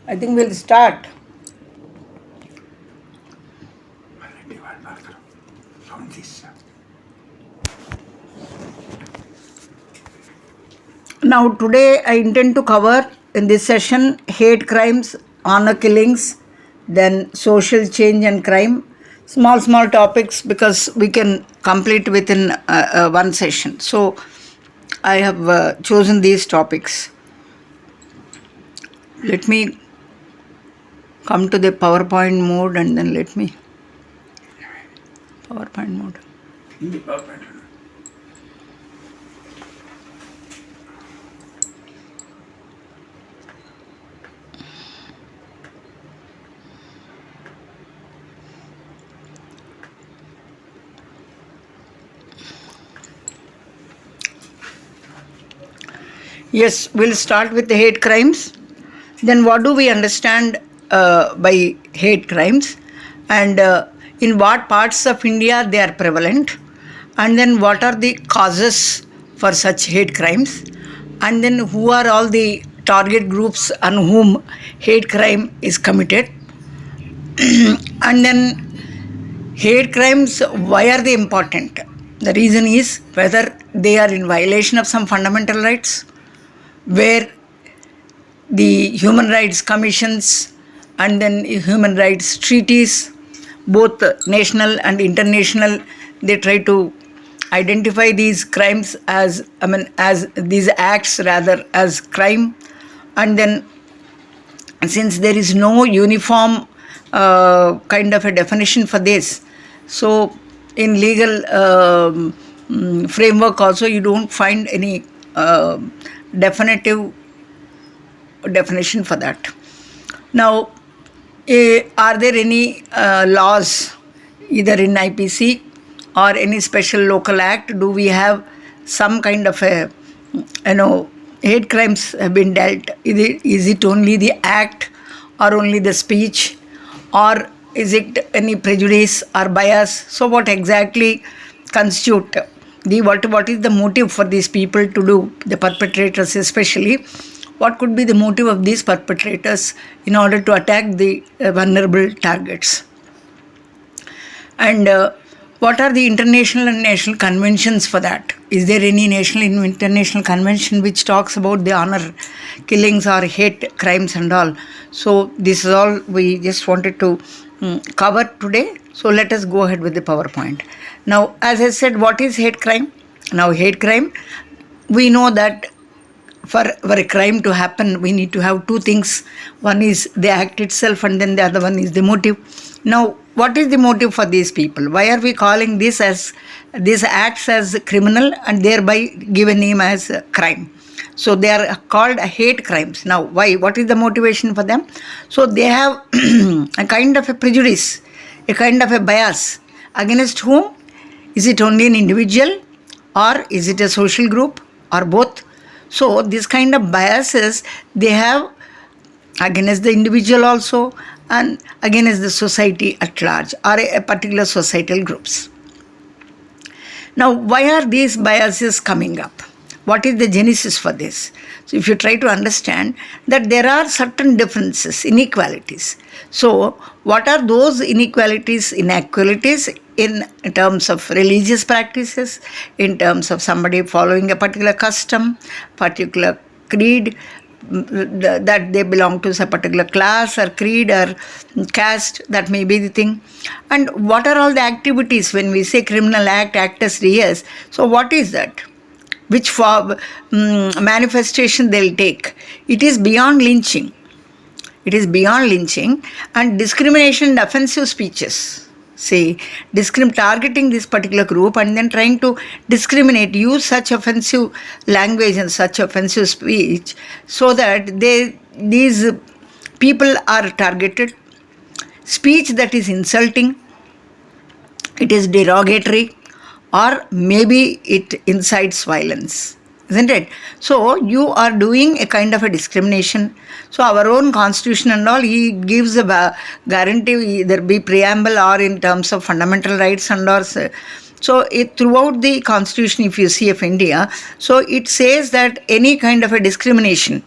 I think we'll start. Now today I intend to cover in this session hate crimes, honor killings, then social change and crime. Small topics because we can complete within one session. So I have chosen these topics. Let me come to the PowerPoint mode and then let me PowerPoint mode. Yes, we'll start with the hate crimes. Then what do we understand by hate crimes, and in what parts of India they are prevalent, and then what are the causes for such hate crimes, and then who are all the target groups on whom hate crime is committed, and then hate crimes, why are they important? The reason is whether they are in violation of some fundamental rights, where the human rights commissions and then human rights treaties, both national and international, they try to identify these crimes as these acts rather as crime. And then since there is no uniform kind of a definition for this, so in legal framework also you don't find any definitive definition for that. Now, are there any laws either in IPC or any special local act? Do we have some kind of a, hate crimes have been dealt? Is it only the act or only the speech, or is it any prejudice or bias? So what exactly constitute what is the motive for these people to do, the perpetrators especially? What could be the motive of these perpetrators in order to attack the vulnerable targets? And what are the international and national conventions for that? Is there any national and international convention which talks about the honor killings or hate crimes and all? So this is all we just wanted to cover today. So let us go ahead with the PowerPoint. Now, as I said, what is hate crime? Now, hate crime, we know that for a crime to happen, we need to have two things. One is the act itself, and then the other one is the motive. Now, what is the motive for these people? Why are we calling these acts as criminal and thereby give a name as crime? So they are called hate crimes. Now, why? What is the motivation for them? So they have a kind of a prejudice, a kind of a bias. Against whom? Is it only an individual, or is it a social group, or both? So this kind of biases they have against the individual also and against the society at large or a particular societal groups. Now, why are these biases coming up? What is the genesis for this? So if you try to understand that there are certain differences, inequalities. So what are those inequalities, inequalities in terms of religious practices, in terms of somebody following a particular custom, particular creed, that they belong to a particular class or creed or caste, that may be the thing. And what are all the activities when we say criminal act, actus reus? So what is that? Which form, manifestation they'll take? It is beyond lynching. It is beyond lynching and discrimination and offensive speeches. Say, targeting this particular group and then trying to discriminate, use such offensive language and such offensive speech so that these people are targeted. Speech that is insulting, it is derogatory, or maybe it incites violence, isn't it? So you are doing a kind of a discrimination. So our own constitution and all, he gives a guarantee, either be preamble or in terms of fundamental rights and or So throughout the constitution, if you see of India, so it says that any kind of a discrimination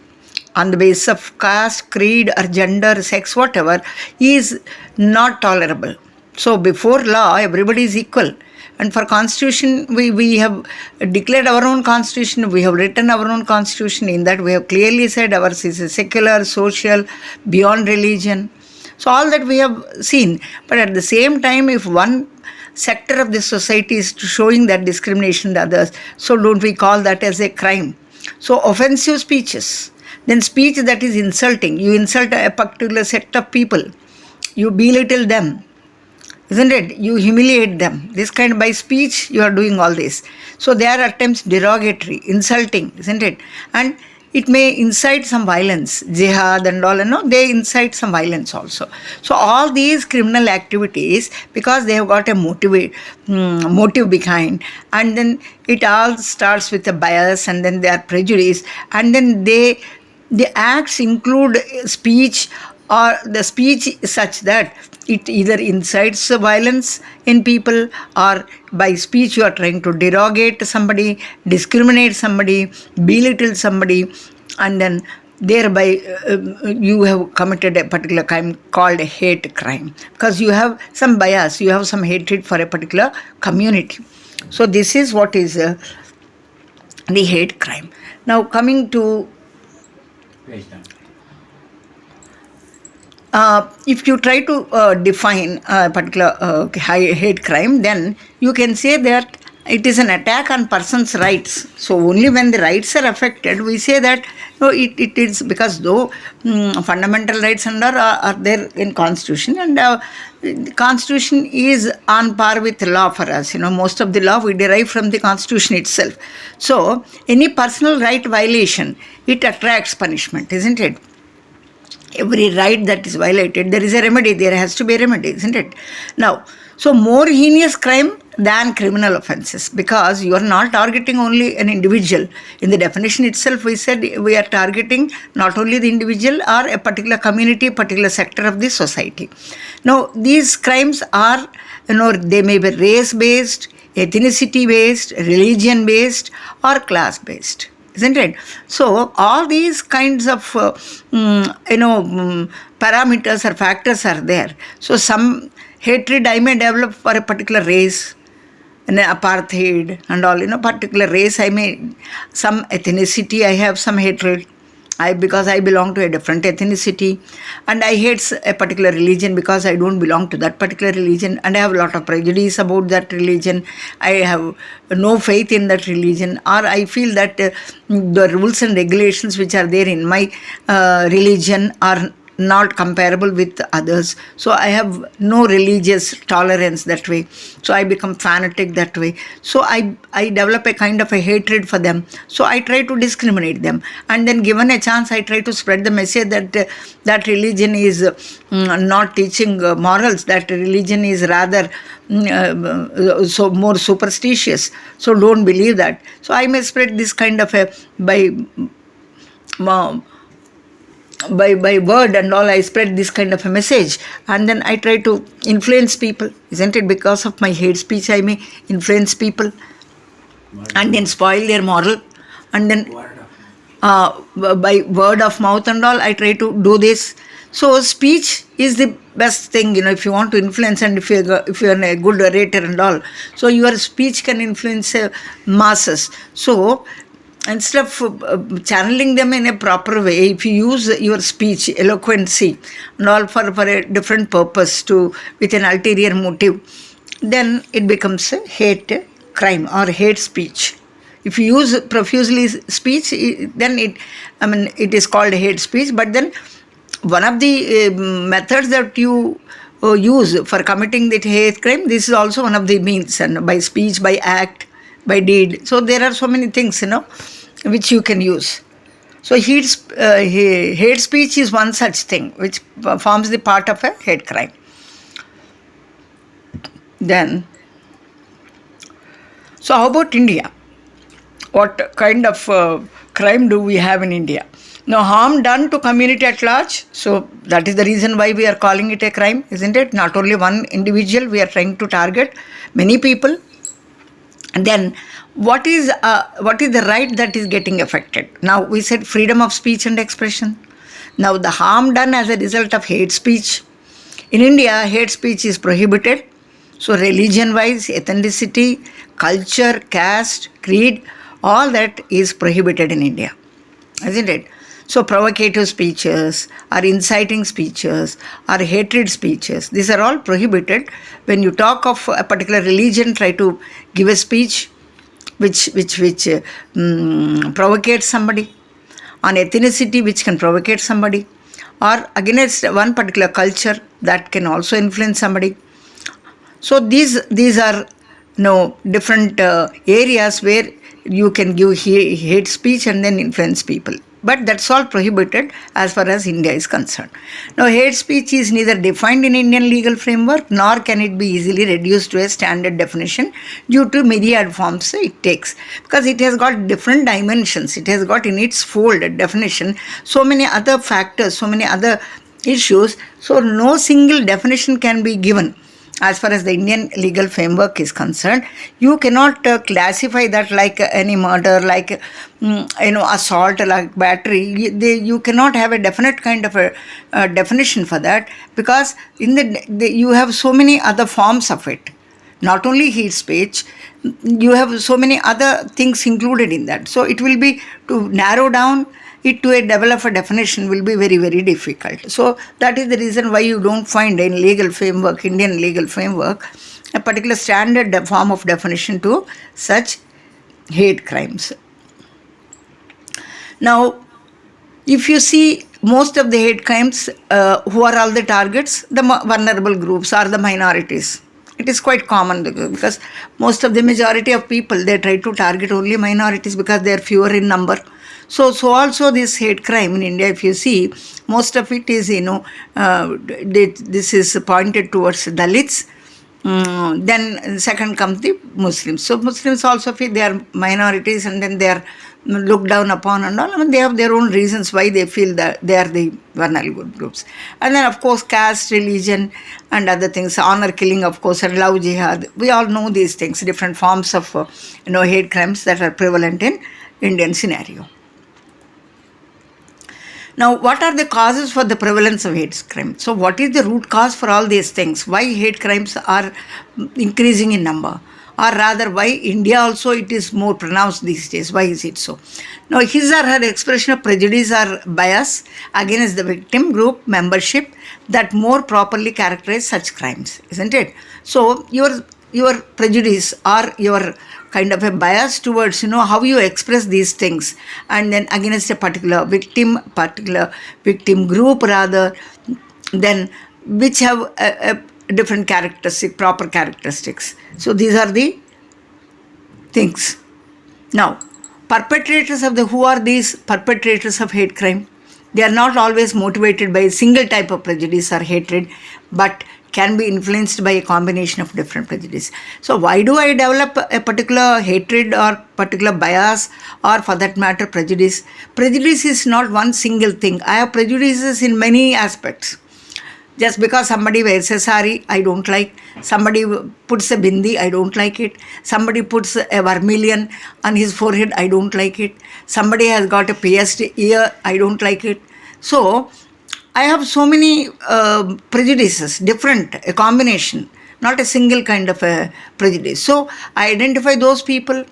on the basis of caste, creed, or gender, sex, whatever, is not tolerable. So before law, everybody is equal. And for constitution, we have declared our own constitution, we have written our own constitution. In that we have clearly said ours is a secular, social, beyond religion. So all that we have seen. But at the same time, if one sector of the society is showing that discrimination to others, so don't we call that as a crime? So offensive speeches, then speech that is insulting, you insult a particular set of people, you belittle them, isn't it? You humiliate them. This kind, by speech you are doing all this. So they are at times derogatory, insulting, isn't it? And it may incite some violence, jihad and all, they incite some violence also. So all these criminal activities, because they have got a motive behind, and then it all starts with a bias, and then they are prejudiced, and then the acts include speech, or the speech is such that it either incites violence in people, or by speech you are trying to derogate somebody, discriminate somebody, belittle somebody, and then thereby you have committed a particular crime called a hate crime, because you have some bias, you have some hatred for a particular community. So this is what is the hate crime. Now coming to if you try to define a particular hate crime, then you can say that it is an attack on person's rights. So only when the rights are affected, we say that no, it is, because though fundamental rights are there in Constitution, and the Constitution is on par with law for us. Most of the law we derive from the Constitution itself. So any personal right violation, it attracts punishment, isn't it? Every right that is violated, there is a remedy, there has to be a remedy, isn't it? Now, so more heinous crime than criminal offences, because you are not targeting only an individual. In the definition itself, we said we are targeting not only the individual or a particular community, particular sector of the society. Now, these crimes are, they may be race-based, ethnicity-based, religion-based, or class-based, isn't it? So all these kinds of parameters or factors are there. So some hatred I may develop for a particular race, and apartheid and all, particular race, some ethnicity, I have some hatred, because I belong to a different ethnicity, and I hate a particular religion because I don't belong to that particular religion, and I have a lot of prejudice about that religion. I have no faith in that religion, or I feel that the rules and regulations which are there in my religion are not comparable with others. So I have no religious tolerance that way. So I become fanatic that way. So I develop a kind of a hatred for them. So I try to discriminate them. And then given a chance, I try to spread the message that that religion is not teaching morals, that religion is rather so more superstitious. So don't believe that. So I may spread this kind of a, by word and all, I spread this kind of a message, and then I try to influence people, isn't it? Because of my hate speech, I may influence people and then spoil their moral, and then by word of mouth and all, I try to do this. So speech is the best thing, if you want to influence, and if you're a good orator and all, so your speech can influence masses. So instead of channeling them in a proper way, if you use your speech, eloquency and all for a different purpose, with an ulterior motive, then it becomes a hate crime or hate speech. If you use profusely speech, then it is called hate speech. But then one of the methods that you use for committing the hate crime, this is also one of the means, and by speech, by act, by deed. So there are so many things, which you can use. So hate speech is one such thing which forms the part of a hate crime. Then, so how about India? What kind of crime do we have in India? Now, harm done to community at large, so that is the reason why we are calling it a crime, isn't it? Not only one individual, we are trying to target many people. then what is the right that is getting affected? Now we said freedom of speech and expression. Now the harm done as a result of hate speech. In India, hate speech is prohibited. So religion wise, ethnicity, culture, caste, creed, all that is prohibited in India, isn't it? So provocative speeches or inciting speeches or hatred speeches, these are all prohibited. When you talk of a particular religion, try to give a speech which provocates somebody, on ethnicity which can provocate somebody, or against one particular culture that can also influence somebody. So these are different areas where you can give hate speech and then influence people. But that's all prohibited as far as India is concerned. Now, hate speech is neither defined in Indian legal framework nor can it be easily reduced to a standard definition due to myriad forms it takes, because it has got different dimensions. It has got in its fold a definition, so many other factors, so many other issues. So no single definition can be given. As far as the Indian legal framework is concerned, you cannot classify that like any murder, like assault, like battery. You cannot have a definite kind of a definition for that, because in you have so many other forms of it. Not only hate speech, you have so many other things included in that. So it will be, to narrow down it to develop a definition will be very, very difficult. So that is the reason why you don't find in legal framework, Indian legal framework, a particular standard form of definition to such hate crimes. Now, if you see most of the hate crimes, who are all the targets? The vulnerable groups or the minorities. It is quite common because most of the majority of people, they try to target only minorities because they are fewer in number. So also this hate crime in India, if you see, most of it is, this is pointed towards Dalits. Then second comes the Muslims. So Muslims also feel they are minorities and then they are looked down upon and all. I mean, they have their own reasons why they feel that they are the vulnerable groups. And then of course caste, religion and other things, honor killing of course, and love jihad. We all know these things, different forms of hate crimes that are prevalent in Indian scenario. Now, what are the causes for the prevalence of hate crime? So, what is the root cause for all these things? Why hate crimes are increasing in number? Or rather, why India also it is more pronounced these days? Why is it so? Now, his or her expression of prejudice or bias against the victim group membership that more properly characterize such crimes, isn't it? So, your prejudice or your kind of a bias towards how you express these things, and then against a particular victim group rather, then which have a different proper characteristics. So these are the things. Now, who are these perpetrators of hate crime? They are not always motivated by a single type of prejudice or hatred, but can be influenced by a combination of different prejudice. So why do I develop a particular hatred or particular bias, or for that matter prejudice? Prejudice is not one single thing. I have prejudices in many aspects. Just because somebody wears a sari, I don't like. Somebody puts a bindi, I don't like it. Somebody puts a vermilion on his forehead, I don't like it. Somebody has got a pierced ear, I don't like it. So I have so many prejudices, a combination, not a single kind of a prejudice. So I identify those people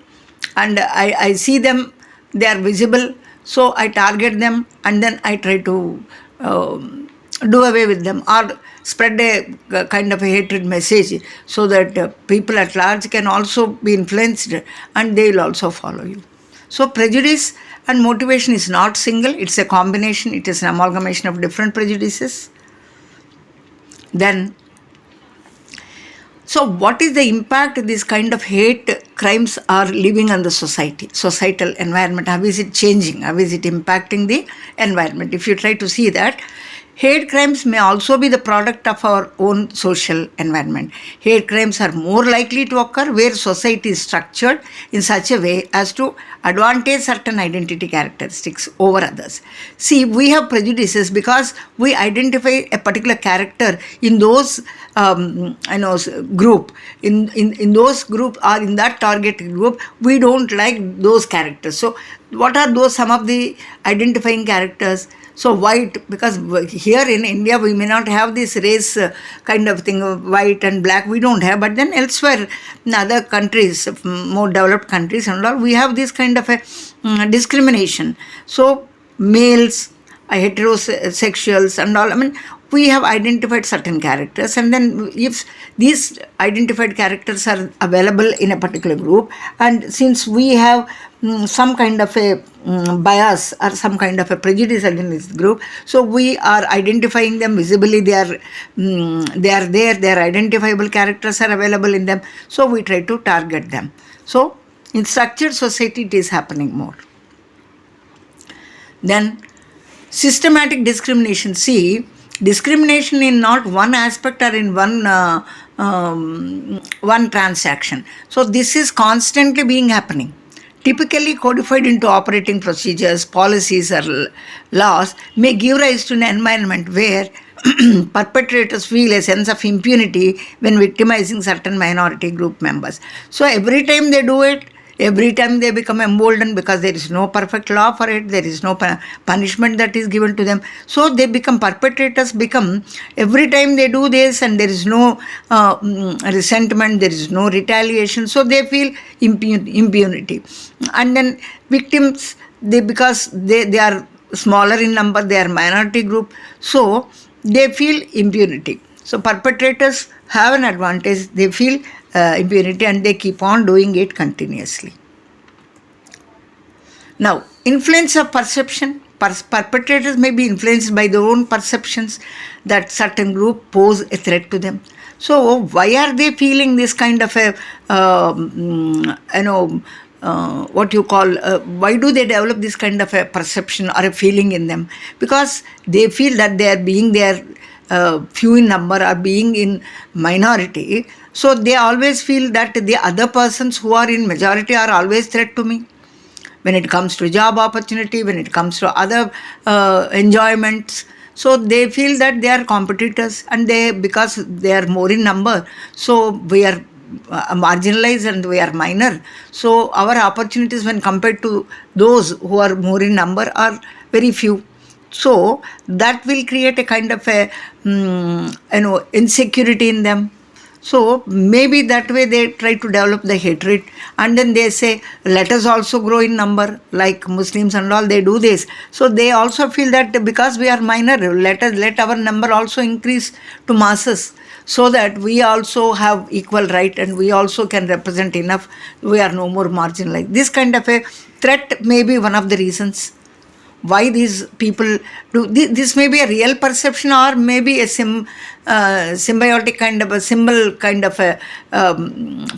and I see them, they are visible, so I target them and then I try to do away with them or spread a kind of a hatred message so that people at large can also be influenced and they will also follow you. So prejudice and motivation is not single, it's a combination, it is an amalgamation of different prejudices. Then, so what is the impact these kind of hate crimes are leaving on the societal environment? How is it changing? How is it impacting the environment? If you try to see that, Hate crimes may also be the product of our own social environment. Hate crimes are more likely to occur where society is structured in such a way as to advantage certain identity characteristics over others. See, we have prejudices because we identify a particular character in those group. In those group or in that target group, we don't like those characters. So, what are those some of the identifying characters? So white, because here in India we may not have this race kind of thing, white and black, we don't have. But then elsewhere, in other countries, more developed countries and all, we have this kind of a discrimination. So males, heterosexuals and all, I mean, we have identified certain characters, and then if these identified characters are available in a particular group, and since we have some kind of a bias or some kind of a prejudice against this group, so we are identifying them visibly. They are there, their identifiable characters are available in them, so we try to target them. So in structured society it is happening more. Then systematic discrimination. See, discrimination in not one aspect or in one transaction. So this is constantly being happening. Typically codified into operating procedures, policies or laws may give rise to an environment where perpetrators feel a sense of impunity when victimizing certain minority group members. So every time they do it, every time they become emboldened because there is no perfect law for it, there is no punishment that is given to them. So they become perpetrators, every time they do this and there is no resentment, there is no retaliation. So they feel impunity. And then victims, because they are smaller in number, they are minority group, so they feel impunity. So perpetrators have an advantage, they feel impunity and they keep on doing it continuously. Now, influence of perception. Perpetrators may be influenced by their own perceptions that certain group pose a threat to them. So why are they feeling this kind of a why do they develop this kind of a perception or a feeling in them? Because they feel that they are being there few in number or being in minority, so they always feel that the other persons who are in majority are always threat to me. When it comes to job opportunity, when it comes to other enjoyments, so they feel that they are competitors, and because they are more in number, so we are marginalized and we are minor. So our opportunities when compared to those who are more in number are very few. So that will create a kind of a insecurity in them. So maybe that way they try to develop the hatred, and then they say, let us also grow in number, like Muslims and all, they do this. So they also feel that because we are minor, let our number also increase to masses, so that we also have equal right and we also can represent enough, we are no more marginalized. This kind of a threat may be one of the reasons why these people do. This may be a real perception or maybe a symbiotic kind of a symbol kind of a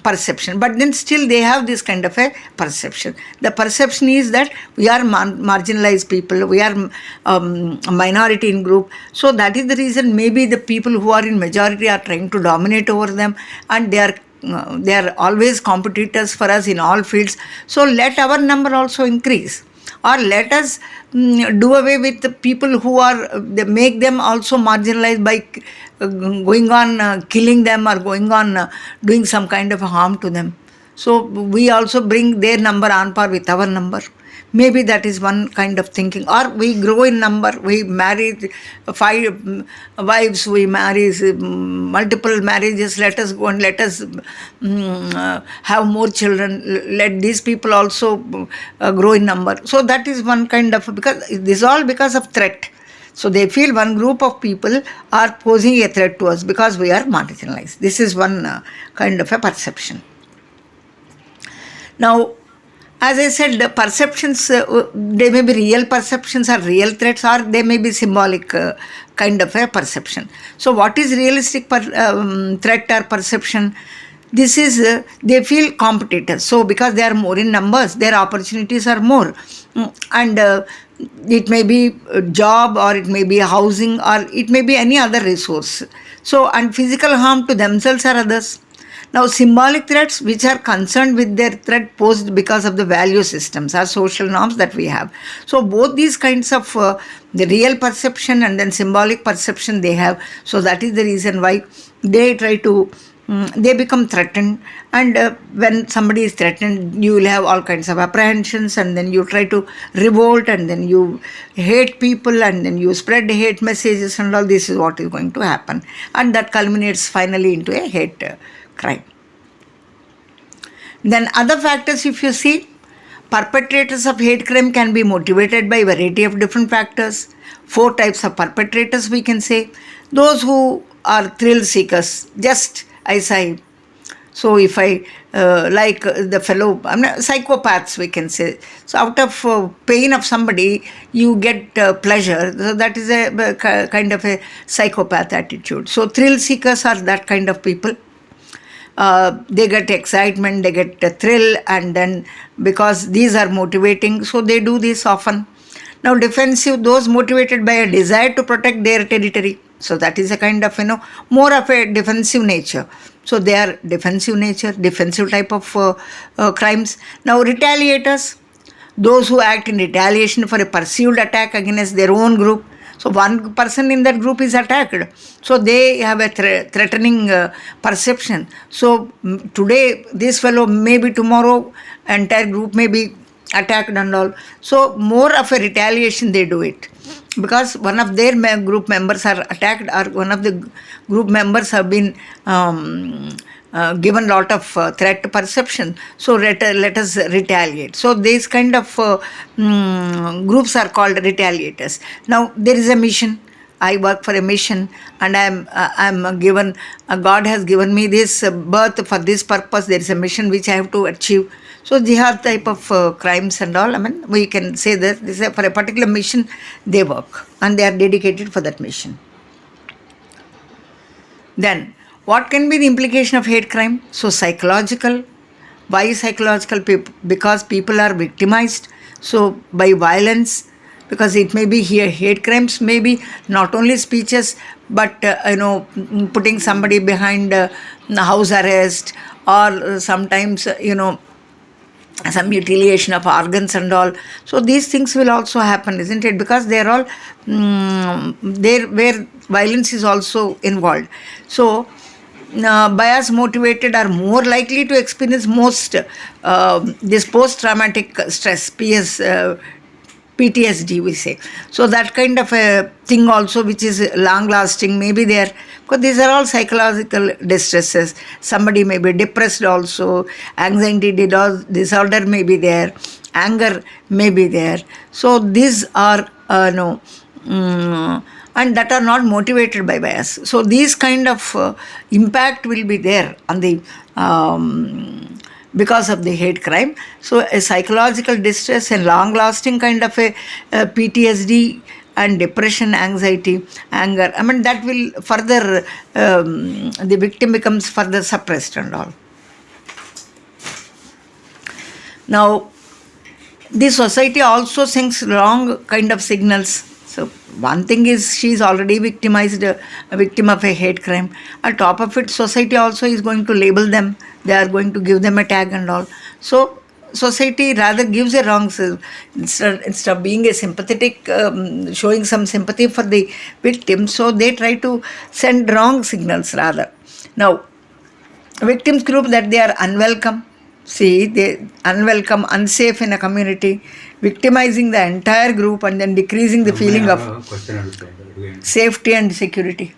perception, but then still they have this kind of a perception. The perception is that we are marginalized people, we are a minority in group, so that is the reason maybe the people who are in majority are trying to dominate over them, and they are always competitors for us in all fields. So let our number also increase, or let us do away with the people who are, they make them also marginalized by going on killing them or going on doing some kind of harm to them. So we also bring their number on par with our number. Maybe that is one kind of thinking. Or we grow in number, we marry 5 wives, we marry multiple marriages, let us go and let us have more children, let these people also grow in number. So that is one kind of, because this is all because of threat. So they feel one group of people are posing a threat to us because we are marginalized. This is one kind of a perception. Now, as I said, the perceptions, they may be real perceptions or real threats, or they may be symbolic kind of a perception. So what is realistic threat or perception? this is they feel competitors, so because they are more in numbers, their opportunities are more. And it may be a job, or it may be a housing, or it may be any other resource. So, and physical harm to themselves or others. Now, symbolic threats which are concerned with their threat posed because of the value systems or social norms that we have. So, both these kinds of the real perception and then symbolic perception they have. So, that is the reason why they try to they become threatened. And when somebody is threatened, you will have all kinds of apprehensions, and then you try to revolt, and then you hate people, and then you spread hate messages, and all this is what is going to happen, and that culminates finally into a hate crime. Then other factors, if you see, perpetrators of hate crime can be motivated by a variety of different factors. Four types of perpetrators we can say. Those who are thrill seekers, just as I, so if I like the fellow, I mean, psychopaths we can say. So out of pain of somebody, you get pleasure. So that is a kind of a psychopath attitude. So thrill seekers are that kind of people. They get excitement, they get a thrill, and then because these are motivating, so they do this often. Now, defensive, those motivated by a desire to protect their territory. So that is a kind of, more of a defensive nature. So they are defensive nature, defensive type of crimes. Now, retaliators, those who act in retaliation for a perceived attack against their own group. So one person in that group is attacked, so they have a threatening perception. So today this fellow, maybe tomorrow entire group may be attacked and all. So more of a retaliation they do it, because one of their group members are attacked, or one of the group members have been given lot of threat perception. So let us retaliate. So these kind of groups are called retaliators. Now there is a mission. I work for a mission, and I'm given. God has given me this birth for this purpose. There is a mission which I have to achieve. So jihad type of crimes and all. I mean, we can say that this is for a particular mission they work, and they are dedicated for that mission. Then, what can be the implication of hate crime? So, psychological. Why psychological? Because people are victimized. So, by violence, because it may be here, hate crimes may be not only speeches, but putting somebody behind house arrest, or sometimes some mutilation of organs and all. So these things will also happen, isn't it? Because they are all there where violence is also involved. So bias motivated are more likely to experience most this post traumatic stress, PTSD we say. So that kind of a thing also, which is long lasting, may be there, because these are all psychological distresses. Somebody may be depressed also, anxiety disorder may be there, anger may be there. So these are no. And that are not motivated by bias. So these kind of impact will be there on the because of the hate crime. So a psychological distress and long lasting kind of a PTSD and depression, anxiety, anger, I mean, that will further the victim becomes further suppressed and all. Now the society also sends wrong kind of signals. So one thing is, she is already victimized, a victim of a hate crime. On top of it, society also is going to label them. They are going to give them a tag and all. So society rather gives a wrong instead of being a sympathetic, showing some sympathy for the victim. So they try to send wrong signals rather. Now, victims group that they are unwelcome. See, they unwelcome, unsafe in a community, victimizing the entire group, and then decreasing the feeling of safety and security.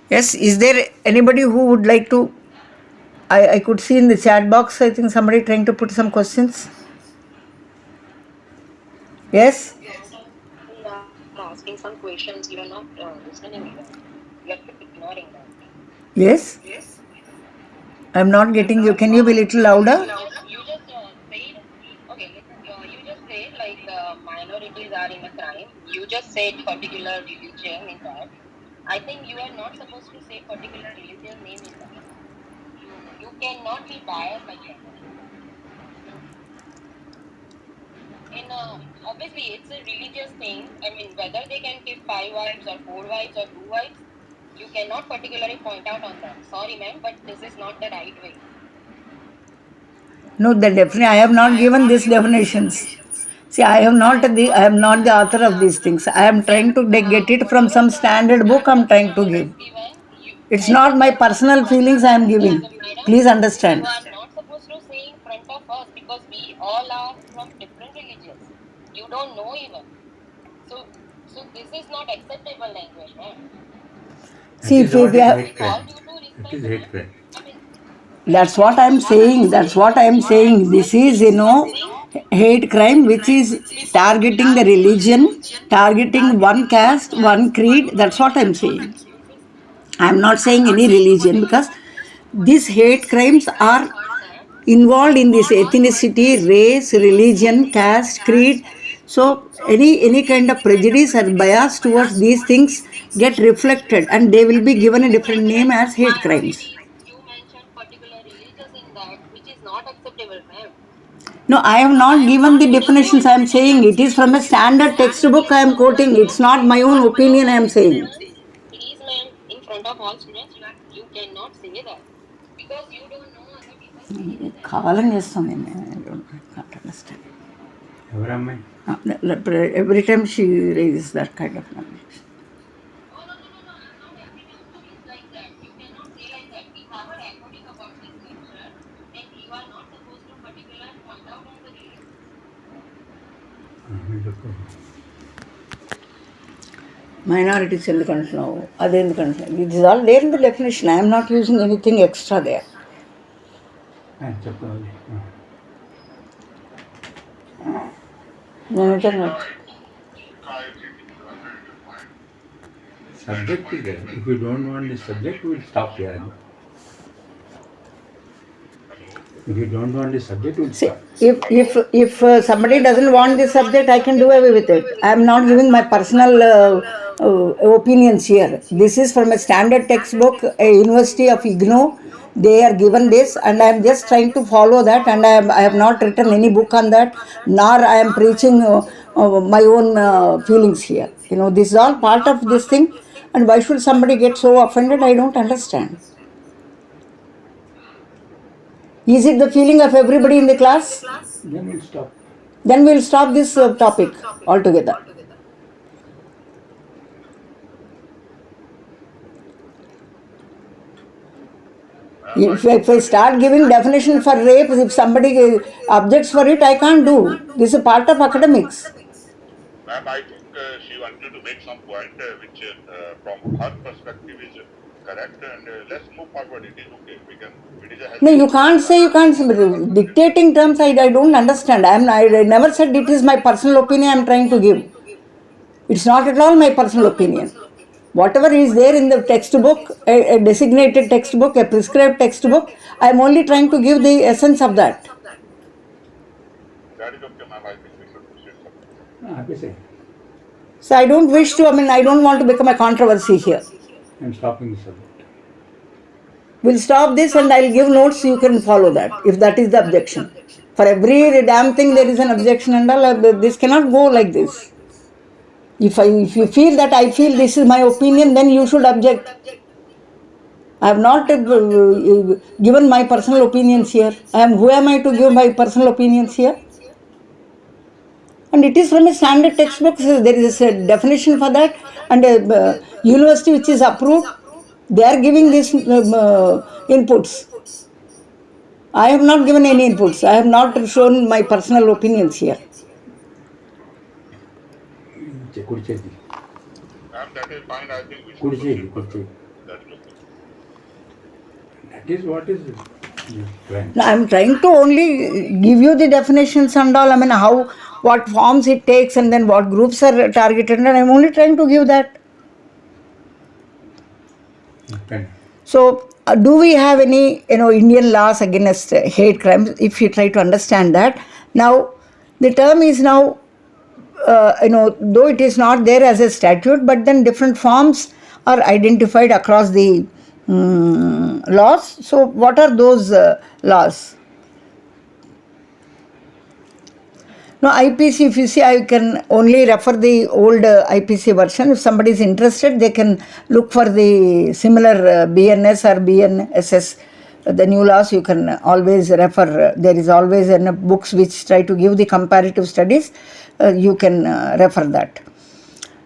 Yes, is there anybody who would like to? I could see in the chat box, I think somebody trying to put some questions. Yes? I'm asking some questions. You are not listening even. You are ignoring them. Yes? I'm not getting you. Can you be a little louder? You just said, okay, listen, you just said like minorities are in a crime. You just said particular religion in that. I think you are not supposed to say particular religion name in that. You cannot be biased like that. And obviously, it's a religious thing. I mean, whether they can keep 5 wives or 4 wives or 2 wives, you cannot particularly point out on that. Sorry, ma'am, but this is not the right way. No, the definitely I have not given these definitions. See, I am not the author of these things. I am trying to get it from Whatever some the standard book. I'm trying to definition give. is given, you It's not my personal feelings I am as giving. a madam, Please you understand. are not supposed to say in front of us because we all are from different religions. You don't know even. So this is not acceptable language, ma'am. See, if we With have, all due to respect, ma'am, I mean, that's what I'm saying. That's what I'm saying. This is, hate crime which is targeting the religion, targeting one caste, one creed. That's what I'm saying. I'm not saying any religion because these hate crimes are involved in this ethnicity, race, religion, caste, creed. So any kind of prejudice or bias towards these things get reflected and they will be given a different name as hate crimes. minorities, you mentioned particular religious in that, which is not acceptable, ma'am. No, I have not given the definitions. I am saying it is from a standard textbook I am quoting. It's not my own opinion I am saying. Please, ma'am, in front of all students, you cannot say that because you don't know other people's religion. కావాలని చేస్తుంది I can't understand. Every time she raises that kind of knowledge. Oh, no, no, no, no. I'm not every time is like that. You cannot say like that. We have a recording about this lecture, and you are not supposed to particular point out on the religion. Minorities ఎందుకు అంటున్నావు అదే ఎందుకు అంటున్నావు it is all there in the definition I'm not using anything extra there నేను Subject is there. If you don't want the subject, we will stop here. If you don't want the subject, we'll See, stop. if somebody doesn't want this subject, I can do away with it. I am not giving my personal opinions here. This is from a standard textbook, a University of IGNO. They are given this, and I am just trying to follow that. And I have not written any book on that, nor I am preaching my own feelings here. This is all part of this thing. And why should somebody get so offended? I don't understand. Is it the feeling of everybody in the class? Then we'll stop. Then we'll stop this topic altogether. If I start giving definition for rape, if somebody objects for it, I can't do. This is a part of academics. Ma'am, I think she wanted to make some point which from her perspective is correct, and let's move forward. It is okay. It is a healthy. No, you can't say dictating terms. I don't understand. I never said it is my personal opinion I am trying to give. It's not at all my personal opinion. Whatever is there in the textbook, a designated textbook, a prescribed textbook, I am only trying to give the essence of that. That is okay, ma'am. I think we should proceed. Happy say. So I don't wish to, I don't want to become a controversy here. I'm stopping the subject. We'll stop this and I'll give notes, you can follow that, if that is the objection. For every damn thing there is an objection and all, this cannot go like this. If you feel that I feel this is my opinion, then you should object. I have not given my personal opinions here. Who am I to give my personal opinions here? And it is from a standard textbook. So there is a definition for that, and a university which is approved, they are giving these inputs. I have not given any inputs. I have not shown my personal opinions here. Ma'am, that is fine. I think we should Kurchedi, proceed. Kurchedi. That is okay. That is what is crime. I am trying to only give you the definitions and all. What forms it takes and then what groups are targeted, and I am only trying to give that. Okay. So, do we have any, Indian laws against hate crimes? If you try to understand that, now the term is now, though it is not there as a statute, but then different forms are identified across the laws. So what are those laws? No, IPC, if you see, I can only refer the old IPC version. If somebody is interested, they can look for the similar BNS or BNSS, the new laws. You can always refer. There is always books which try to give the comparative studies. You can refer that.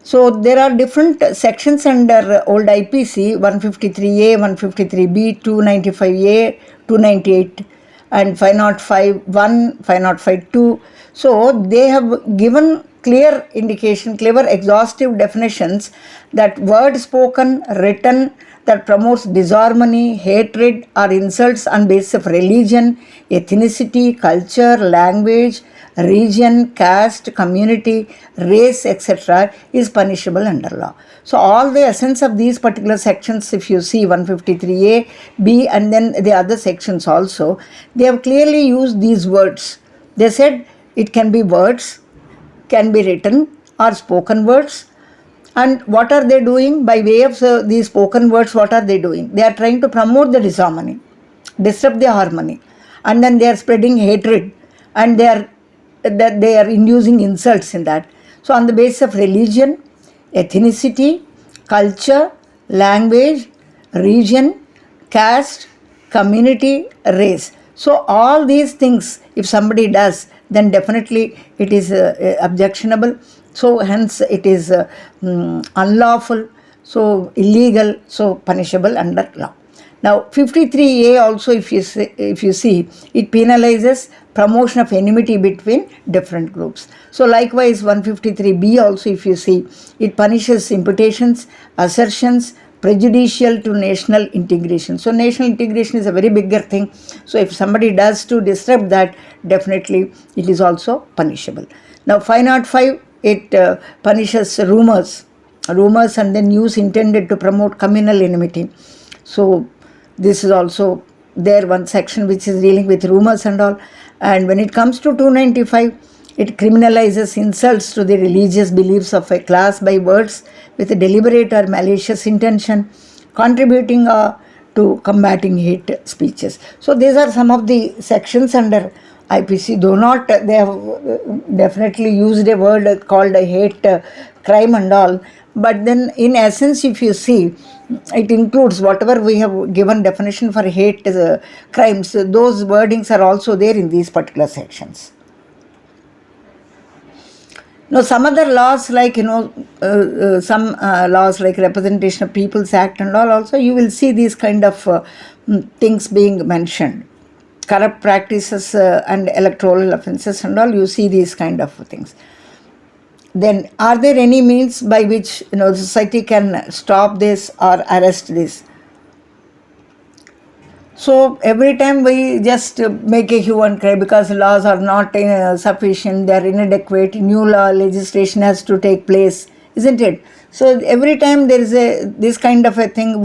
So there are different sections under old IPC: 153A, 153B, 295A, 298, and 505(1), 505(2). So they have given clear indication, clever exhaustive definitions that word spoken, written, that promotes disharmony, hatred, or insults on basis of religion, ethnicity, culture, language, region, caste, community, race, etc., is punishable under law. So all the essence of these particular sections, if you see 153A, B, and then the other sections also, they have clearly used these words. They said it can be words, can be written or spoken words. And what are they doing? By way of these spoken words, what are they doing? They are trying to promote the disharmony, disrupt the harmony, and then they are spreading hatred, and they are inducing insults in that. So on the basis of religion, ethnicity, culture, language, region, caste, community, race. So all these things, if somebody does, then definitely it is objectionable. So hence it is unlawful, so illegal, so punishable under law. Now 53A also, if you see, it penalizes promotion of enmity between different groups. So likewise 153B also, if you see, it punishes imputations, assertions prejudicial to national integration. So national integration is a very bigger thing. So if somebody does to disrupt that, definitely it is also punishable. Now 505, it punishes rumors and then news intended to promote communal enmity. So this is also there, one section which is dealing with rumors and all. And when it comes to 295, it criminalizes insults to the religious beliefs of a class by words with a deliberate or malicious intention, contributing to combating hate speeches. So these are some of the sections under IPC. Though not, they have definitely used a word called a hate crime and all. But then in essence, if you see, it includes whatever we have given definition for hate crimes. Those wordings are also there in these particular sections. Now, some other laws like, some laws like Representation of People's Act and all, also you will see these kind of things being mentioned. Corrupt practices and electoral offences and all, you see these kind of things. Then, are there any means by which society can stop this or arrest this? So every time we just make a hue and cry because laws are not sufficient, they are inadequate, new law legislation has to take place, isn't it? So every time there is this kind of a thing,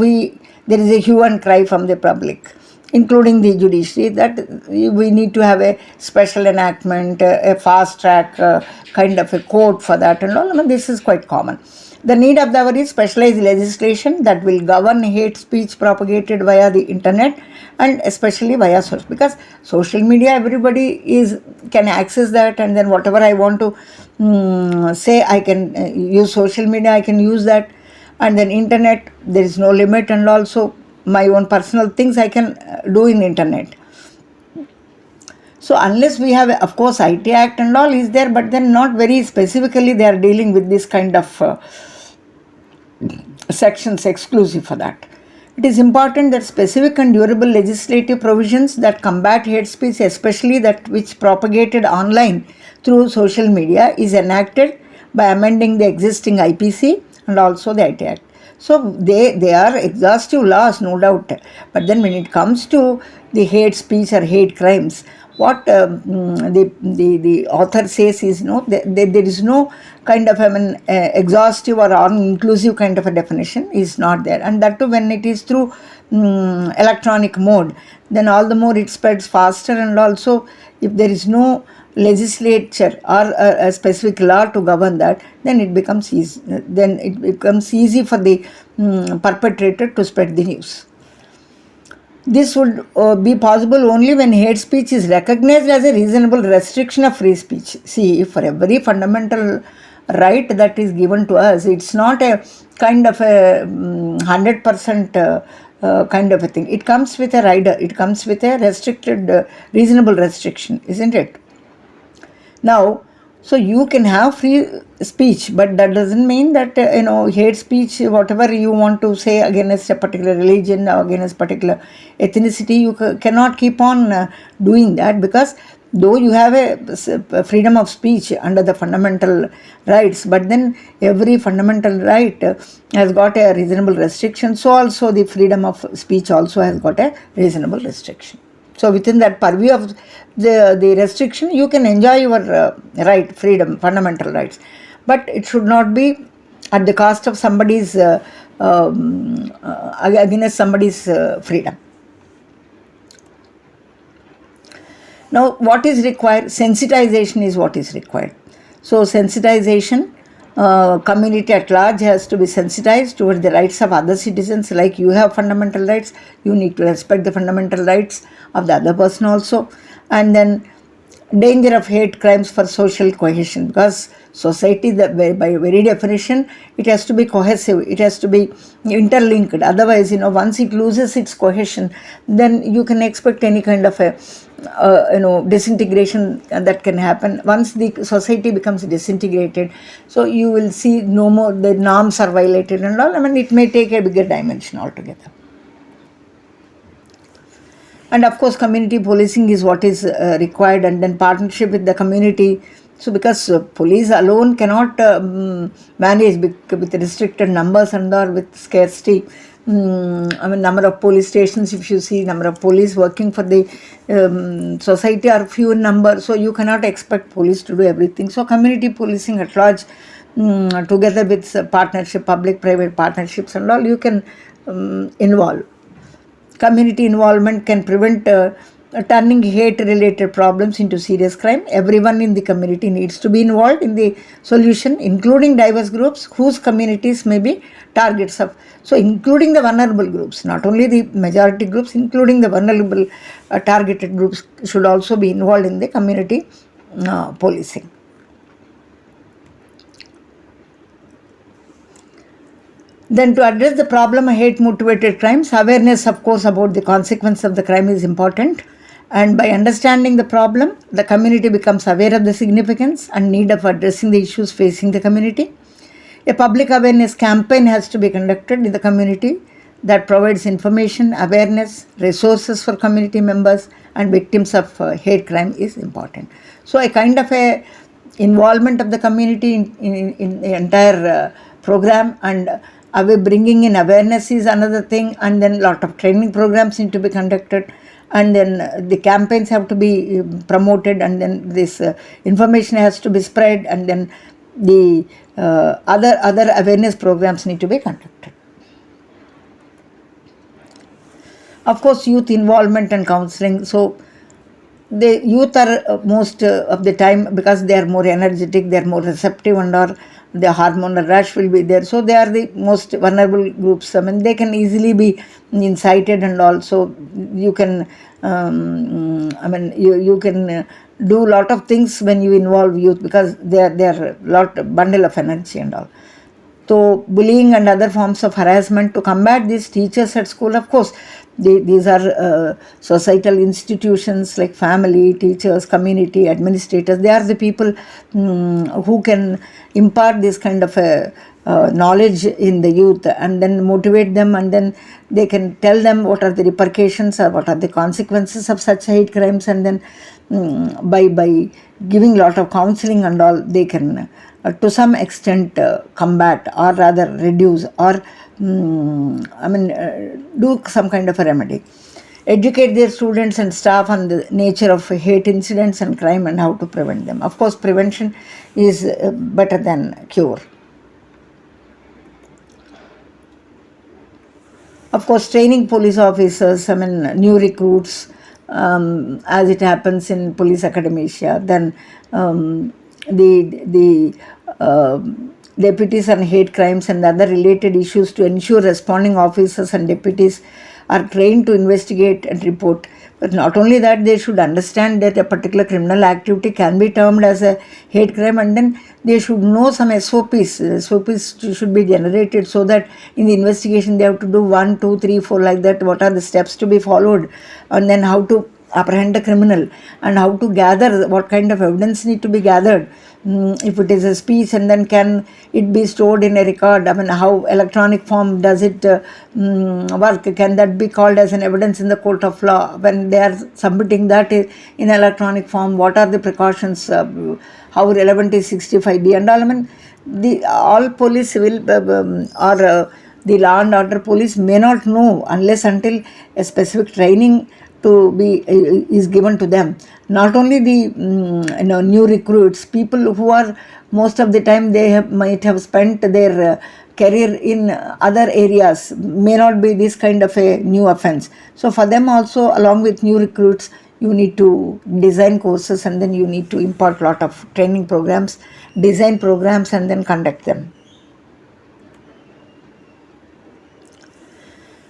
there is a hue and cry from the public, including the judiciary, that we need to have a special enactment, a fast track kind of a code for that and all. I mean, this is quite common. The need of the hour is specialized legislation that will govern hate speech propagated via the internet and especially via social, because social media everybody can access that, and then whatever I want to say, I can use social media, I can use that, and then internet, there is no limit, and also my own personal things I can do in internet. So unless we have, of course, IT Act and all is there, but then not very specifically they are dealing with this kind of sections exclusive for that. It is important that specific and durable legislative provisions that combat hate speech, especially that which propagated online through social media, is enacted by amending the existing IPC and also the IT Act. So they are exhaustive laws, no doubt. But then when it comes to the hate speech or hate crimes, what the author says is, there is no kind of exhaustive or inclusive kind of a definition is not there. And that too, when it is through electronic mode, then all the more it spreads faster. And also, if there is no legislature or a specific law to govern that, then it becomes easy. Then it becomes easy for the perpetrator to spread the news. This would be possible only when hate speech is recognized as a reasonable restriction of free speech. See, for every fundamental right that is given to us, it's not a kind of a 100% kind of a thing. It comes with a rider, it comes with a restricted, reasonable restriction, isn't it? Now, so you can have free speech, but that doesn't mean that hate speech, whatever you want to say against a particular religion or against particular ethnicity, you cannot keep on doing that, because though you have a freedom of speech under the fundamental rights, but then every fundamental right has got a reasonable restriction. So also the freedom of speech also has got a reasonable restriction. So within that purview of the restriction, you can enjoy your right, freedom, fundamental rights. But it should not be at the cost of somebody's, against somebody's freedom. Now, what is required? Sensitization is what is required. So, sensitization, community at large has to be sensitized toward the rights of other citizens. Like you have fundamental rights, you need to respect the fundamental rights of the other person also. And then danger of hate crimes for social cohesion, because society, by very definition, it has to be cohesive, it has to be interlinked. Otherwise, once it loses its cohesion, then you can expect any kind of a disintegration that can happen. Once the society becomes disintegrated, so you will see no more, the norms are violated and all. I mean, it may take a bigger dimension altogether. And of course, community policing is what is required, and then partnership with the community. So because police alone cannot manage with restricted numbers and or with scarcity. I mean, number of police stations, if you see number of police working for the society are few in number, so you cannot expect police to do everything. So community policing at large, together with partnership, public-private partnerships and all, you can involve. Community involvement can prevent turning hate-related problems into serious crime. Everyone in the community needs to be involved in the solution, including diverse groups whose communities may be targets of. So, including the vulnerable groups, not only the majority groups, including the vulnerable targeted groups should also be involved in the community policing. Then to address the problem of hate-motivated crimes, awareness, of course, about the consequence of the crime is important. And by understanding the problem, the community becomes aware of the significance and need of addressing the issues facing the community. A public awareness campaign has to be conducted in the community that provides information, awareness, resources for community members and victims of hate crime is important. So a kind of a involvement of the community in the entire program, and bringing in awareness is another thing, and then lot of training programs need to be conducted, and then the campaigns have to be promoted, and then this information has to be spread, and then the other awareness programs need to be conducted. Of course, youth involvement and counseling. So the youth are most of the time, because they are more energetic, they are more receptive, and or the hormonal rush will be there. So they are the most vulnerable groups. I mean, they can easily be incited, and also you can, you can do a lot of things when you involve youth, because they are bundle of energy and all. So bullying and other forms of harassment, to combat these, teachers at school, of course, these are societal institutions like family, teachers, community, administrators. They are the people who can impart this kind of a knowledge in the youth, and then motivate them, and then they can tell them what are the repercussions or what are the consequences of such hate crimes, and then by giving lot of counseling and all, they can to some extent combat, or rather reduce, or do some kind of a remedy. Educate their students and staff on the nature of hate incidents and crime and how to prevent them. Of course, prevention is better than cure. Of course, training police officers, new recruits, as it happens in police academecia. Then the deputies on hate crimes and other related issues, to ensure responding officers and deputies are trained to investigate and report. But not only that, they should understand that a particular criminal activity can be termed as a hate crime, and then they should know some SOPs. SOPs should be generated so that in the investigation they have to do 1, 2, 3, 4 like that. What are the steps to be followed, and then how to apprehend the criminal, and how to gather, what kind of evidence need to be gathered. If it is a speech, and then can it be stored in a record? I mean, how electronic form does it work? Can that be called as an evidence in the court of law when they are submitting that in electronic form? What are the precautions? How relevant is 65B and all? I mean, all police civil or the law and order police may not know unless until a specific training to be is given to them. Not only the new recruits, people who are most of the time they might have spent their career in other areas, may not be this kind of a new offense. So for them also, along with new recruits, you need to design courses, and then you need to impart lot of training programs, design programs, and then conduct them.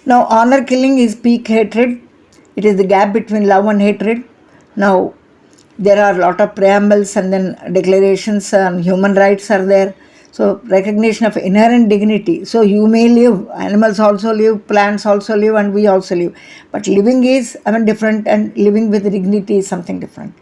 Now, honor killing is peak hatred. It is the gap between love and hatred. Now, there are a lot of preambles and then declarations on human rights are there. So, recognition of inherent dignity. So, you may live, animals also live, plants also live, and we also live. But living is, different, and living with dignity is something different.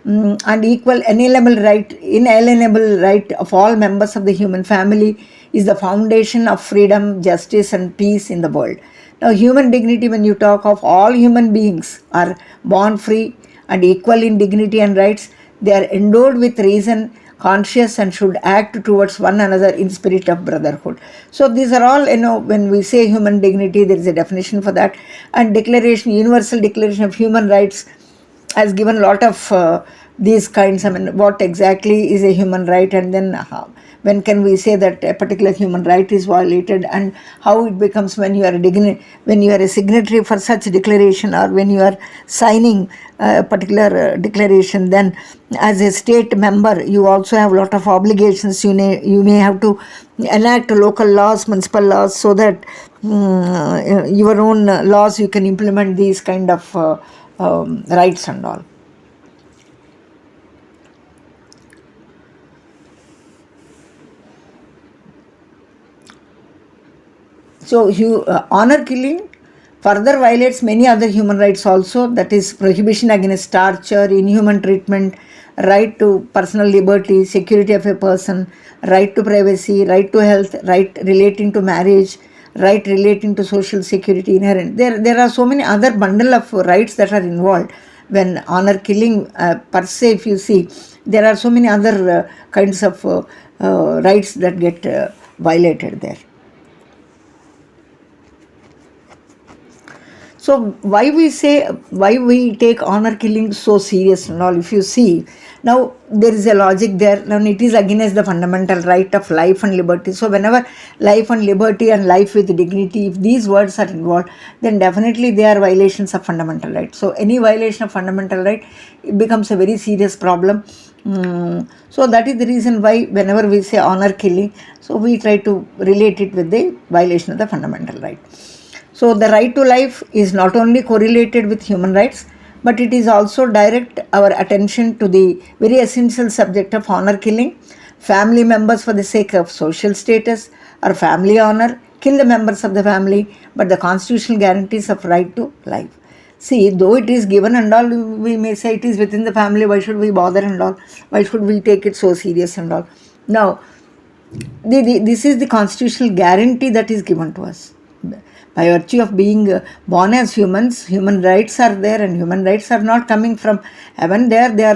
And equal, inalienable right of all members of the human family is the foundation of freedom, justice, and peace in the world. Now, human dignity, when you talk of all human beings are born free and equal in dignity and rights, they are endowed with reason, conscious, and should act towards one another in spirit of brotherhood. So these are all, when we say human dignity, there is a definition for that. And Universal Declaration of Human Rights has given a lot of these kinds. What exactly is a human right, and then when can we say that a particular human right is violated, and how it becomes when you are a signatory for such a declaration, or when you are signing a particular declaration. Then as a state member, you also have a lot of obligations. You may have to enact local laws, municipal laws, so that your own laws you can implement these kind of rights and all. So, honor killing further violates many other human rights also, that is prohibition against torture, inhuman treatment, right to personal liberty, security of a person, right to privacy, right to health, right relating to marriage, right relating to social security inherent. There are so many other bundle of rights that are involved when honor killing per se. If you see, there are so many other kinds of rights that get violated there. So why we take honor killing so serious and all? If you see, now there is a logic there. Now it is against the fundamental right of life and liberty. So whenever life and liberty and life with dignity, if these words are involved, then definitely they are violations of fundamental right. So any violation of fundamental right, it becomes a very serious problem. So that is the reason why whenever we say honor killing, so we try to relate it with the violation of the fundamental right. So the right to life is not only correlated with human rights, but it is also direct our attention to the very essential subject of honor killing. Family members, for the sake of social status or family honor, kill the members of the family, but the constitutional guarantees of right to life. See, though it is given and all, we may say it is within the family, why should we bother and all? Why should we take it so serious and all? Now, this is the constitutional guarantee that is given to us. By virtue of being born as humans, human rights are there, and human rights are not coming from heaven. They are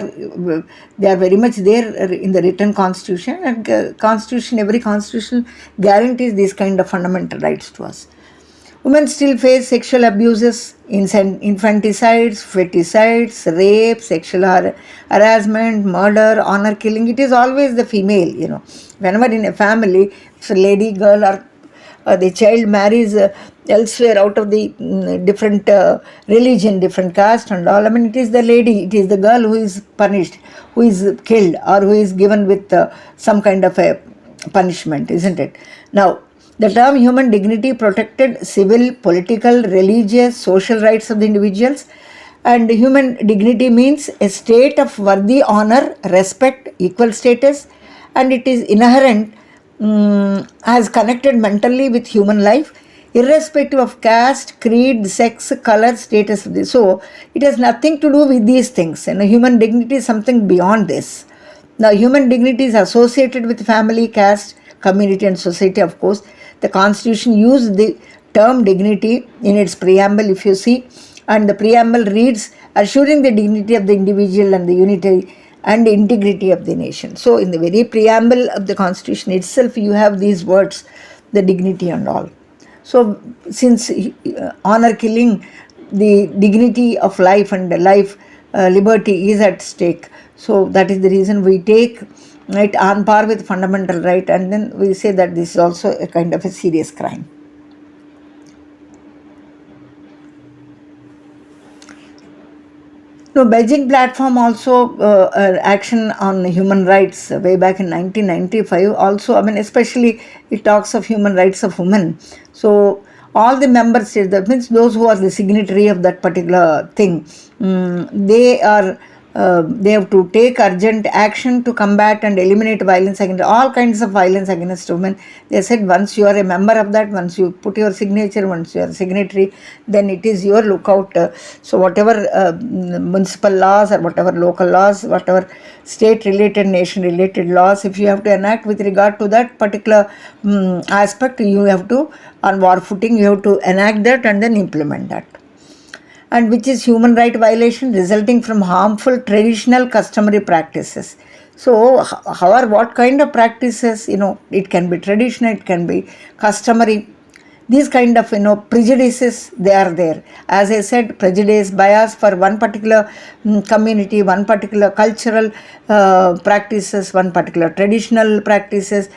very much there in the written constitution, and every constitution guarantees these kind of fundamental rights to us. Women still face sexual abuses, infanticides, feticides, rape, sexual harassment, murder, honor killing. It is always the female, Whenever in a family, if a lady, girl, or the child marries elsewhere out of the different religion, different caste and all, it is the lady, it is the girl who is punished, who is killed, or who is given with some kind of a punishment, isn't it? Now, The term human dignity protected civil, political, religious, social rights of the individuals, and human dignity means a state of worthy honor, respect, equal status, and it is inherent as connected mentally with human life, irrespective of caste, creed, sex, color, status. So it has nothing to do with these things. And human dignity is something beyond this. Now, human dignity is associated with family, caste, community, and society, of course. The Constitution used the term dignity in its preamble, if you see, and the preamble reads, assuring the dignity of the individual and the unity and integrity of the nation. So, in the very preamble of the Constitution itself, you have these words, the dignity and all. So, since honor killing, the dignity of life and life, liberty is at stake. So, that is the reason we take it on par with fundamental right, and then we say that this is also a kind of a serious crime. No, Beijing platform also action on human rights way back in 1995. Also, I mean, especially it talks of human rights of women. So all the member states, that means those who are the signatory of that particular thing, they have to take urgent action to combat and eliminate violence against all kinds of violence against women. They said once you are a member of that, once you put your signature, once you are a signatory, then it is your lookout. So whatever municipal laws or whatever local laws, whatever state related, nation related laws, if you have to enact with regard to that particular aspect, you have to, on war footing, you have to enact that and then implement that. And which is human right violation resulting from harmful traditional customary practices. So, what kind of practices, it can be traditional, it can be customary. These kind of, prejudices, they are there. As I said, prejudice, bias for one particular community, one particular cultural practices, one particular traditional practices,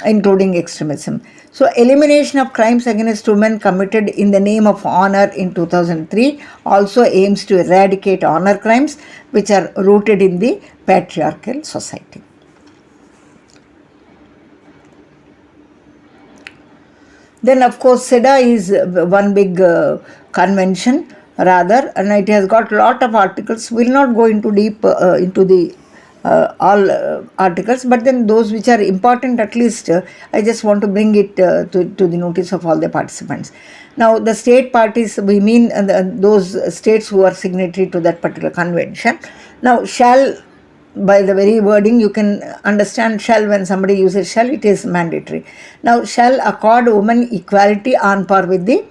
including extremism. So, elimination of crimes against women committed in the name of honor in 2003 also aims to eradicate honor crimes which are rooted in the patriarchal society. Then, of course, SEDA is one big convention, rather, and it has got a lot of articles. We will not go into deep into the all articles, but then those which are important, at least I just want to bring it to the notice of all the participants. Now, the state parties, we mean those states who are signatory to that particular convention. Now, shall, by the very wording, you can understand shall. When somebody uses shall, it is mandatory. Now, shall accord women equality on par with the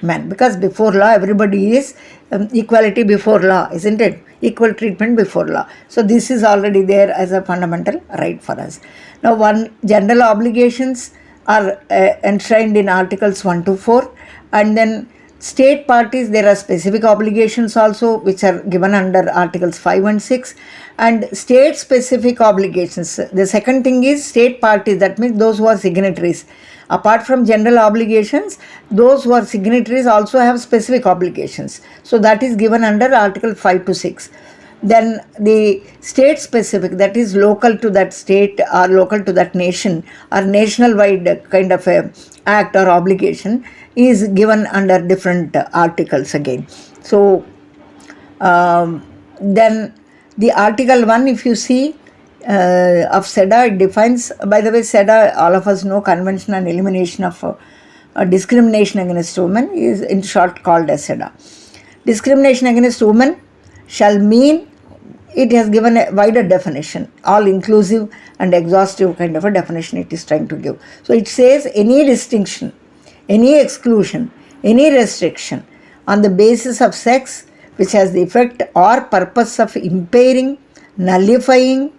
men, because before law everybody is equality before law, isn't it? Equal treatment before law. So this is already there as a fundamental right for us. Now, general obligations are enshrined in articles 1 to 4, and then state parties, there are specific obligations also which are given under articles 5 and 6, and state specific obligations. The second thing is state parties, that means those who are signatories. Apart from general obligations, those who are signatories also have specific obligations. So that is given under article 5 to 6. Then the state specific, that is local to that state or local to that nation or national wide kind of a act or obligation, is given under different articles again. So then the article 1, if you see, of SEDA, it defines, by the way, SEDA, all of us know, Convention on Elimination of Discrimination Against Women, is in short called as SEDA. Discrimination against women shall mean, it has given a wider definition, all inclusive and exhaustive kind of a definition it is trying to give. So it says any distinction, any exclusion, any restriction on the basis of sex which has the effect or purpose of impairing, nullifying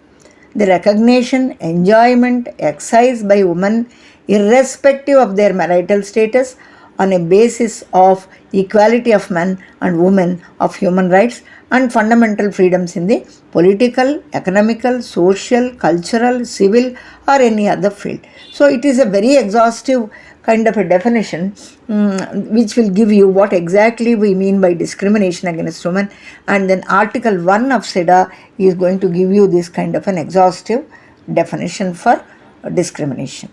the recognition, enjoyment, exercise by women, irrespective of their marital status, on a basis of equality of men and women, of human rights and fundamental freedoms in the political, economical, social, cultural, civil or any other field. So it is a very exhaustive kind of a definition which will give you what exactly we mean by discrimination against women, and then article 1 of SEDA is going to give you this kind of an exhaustive definition for discrimination.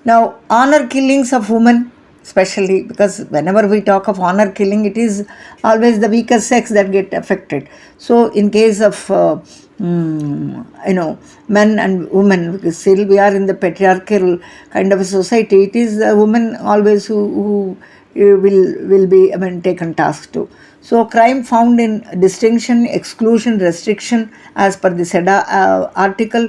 Now, honor killings of women, especially because whenever we talk of honor killing, it is always the weaker sex that get affected. So, in case of men and women, because still we are in the patriarchal kind of a society, it is the women always who will be taken task to. So, crime found in distinction, exclusion, restriction, as per the SEDA article,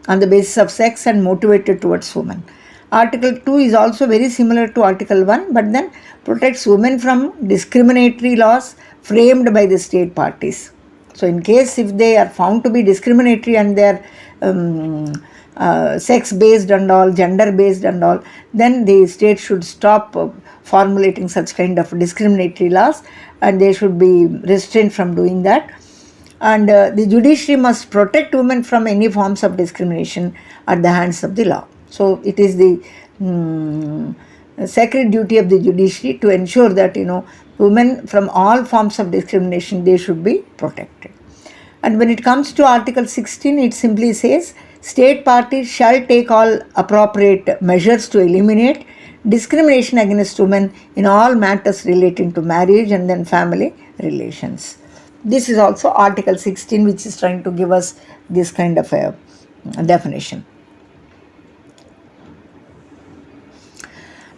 on the basis of sex and motivated towards women. Article 2 is also very similar to Article 1, but then protects women from discriminatory laws framed by the state parties. So, in case if they are found to be discriminatory and they are sex based and all, gender based and all, then the state should stop formulating such kind of discriminatory laws and they should be restrained from doing that. And the judiciary must protect women from any forms of discrimination at the hands of the law. So it is the sacred duty of the judiciary to ensure that women from all forms of discrimination, they should be protected. And when it comes to Article 16, it simply says state parties shall take all appropriate measures to eliminate discrimination against women in all matters relating to marriage and then family relations. This is also Article 16, which is trying to give us this kind of a definition.